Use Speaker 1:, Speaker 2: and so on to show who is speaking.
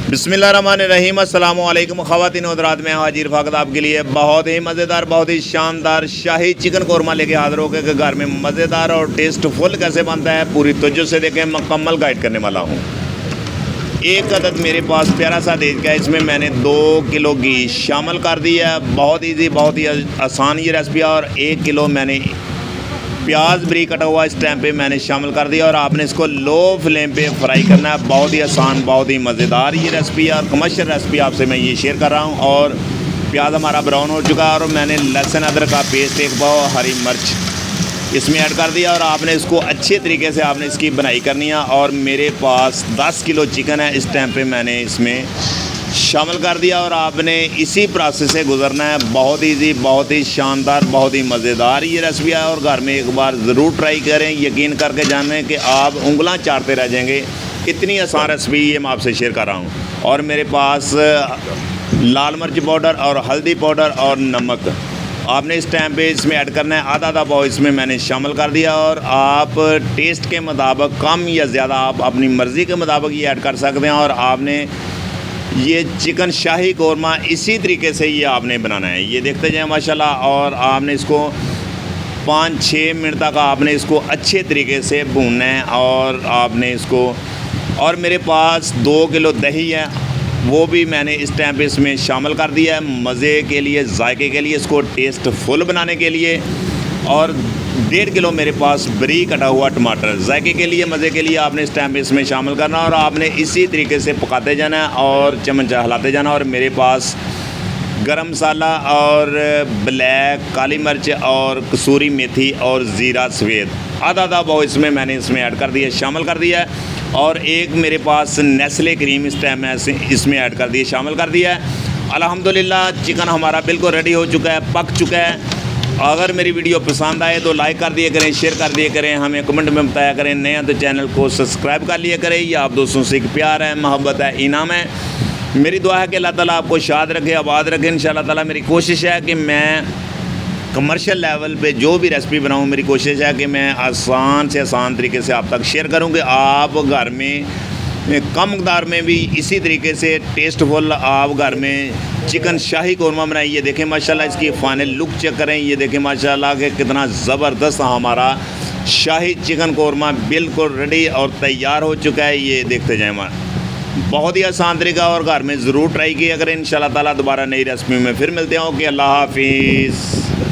Speaker 1: बिस्मिल्लाहिर्रहमानिर्रहीम अस्सलामु अलैकुम ख़वातीन व हज़रात, में हाजिर फ़ाकत आपके लिए बहुत ही मज़ेदार, बहुत ही शानदार शाही चिकन कौरमा लेके हाज़िर हो गए कि घर में मज़ेदार और टेस्टफुल कैसे बनता है पूरी तवज्जो से देखें। मुकम्मल गाइड करने वाला हूँ। एक अदद मेरे पास प्यारा सा देख का, इसमें मैंने 2 किलो घी शामिल कर दिया है। बहुत ईजी, बहुत ही आसान ये रेसिपी। और 1 किलो मैंने प्याज बरीक कटा हुआ इस टाइम पे मैंने शामिल कर दिया और आपने इसको लो फ्लेम पे फ्राई करना है। बहुत ही आसान, बहुत ही मज़ेदार ये रेसिपी है और कमर्शियल रेसिपी आपसे मैं ये शेयर कर रहा हूँ। और प्याज हमारा ब्राउन हो चुका है और मैंने लहसुन अदरक का पेस्ट, एक पाव हरी मिर्च इसमें ऐड कर दिया और आपने इसको अच्छे तरीके से आपने इसकी बनाई करनी है। और मेरे पास 10 किलो चिकन है, इस टाइम पे मैंने इसमें शामिल कर दिया और आपने इसी प्रोसेस से गुजरना है। बहुत ईजी, बहुत ही शानदार, बहुत ही मज़ेदार ये रेसिपी है और घर में एक बार ज़रूर ट्राई करें। यकीन करके जानें कि आप उंगलियां चाटते रह जाएंगे। इतनी आसान रेसिपी ये मैं आपसे शेयर कर रहा हूँ। और मेरे पास लाल मिर्च पाउडर और हल्दी पाउडर और नमक आपने इस टाइम पे इसमें ऐड करना है। आधा पाव इसमें मैंने शामिल कर दिया और आप टेस्ट के मुताबिक कम या ज़्यादा आप अपनी मर्ज़ी के मुताबिक ये ऐड कर सकते हैं। और आपने ये चिकन शाही कौरमा इसी तरीके से ये आपने बनाना है, ये देखते जाएं माशाल्लाह। और आपने इसको 5-6 मिनट तक आपने इसको अच्छे तरीके से भूनना है। और आपने इसको, और मेरे पास 2 किलो दही है, वो भी मैंने इस टाइम पे इसमें शामिल कर दिया है मज़े के लिए, जायके के लिए, इसको टेस्टफुल बनाने के लिए। और 1.5 किलो मेरे पास बरीक कटा हुआ टमाटर जायके के लिए, मज़े के लिए आपने इस टाइम पे इसमें शामिल करना और आपने इसी तरीके से पकाते जाना है और चम्मच हिलाते जाना। और मेरे पास गरम मसाला और ब्लैक काली मिर्च और कसूरी मेथी और ज़ीरा सफ़ेद आधा पाव इसमें मैंने इसमें ऐड कर दिया, शामिल कर दिया है। और एक मेरे पास नेस्ले क्रीम इस टाइम में इसमें ऐड कर दिया, शामिल कर दिया है। अल्हम्दुलिल्लाह चिकन हमारा बिल्कुल रेडी हो चुका है, पक चुका है। अगर मेरी वीडियो पसंद आए तो लाइक कर दिया करें, शेयर कर दिया करें, हमें कमेंट में बताया करें। नया तो चैनल को सब्सक्राइब कर लिया करें। ये आप दोस्तों से एक प्यार है, मोहब्बत है, इनाम है। मेरी दुआ है कि अल्लाह ताला आपको शाद रखे, आबाद रखे। इंशाअल्लाह ताला मेरी कोशिश है कि मैं कमर्शियल लेवल पे जो भी रेसिपी बनाऊँ, मेरी कोशिश है कि मैं आसान से आसान तरीके से आप तक शेयर करूँ कि आप घर में कम मकदार में भी इसी तरीके से टेस्टफुल आप घर में चिकन शाही कौरमा बनाइए। ये देखें माशाल्लाह, इसकी फाइनल लुक चेक करें। ये देखें माशाल्लाह कि कितना ज़बरदस्त हमारा शाही चिकन कौरमा बिल्कुल रेडी और तैयार हो चुका है। ये देखते जाएँ, बहुत ही आसान तरीका और घर में ज़रूर ट्राई किया करें। इंशाअल्लाह ताला दोबारा नई रेसिपी में फिर मिलते हैं। ओके, अल्लाह हाफिज़।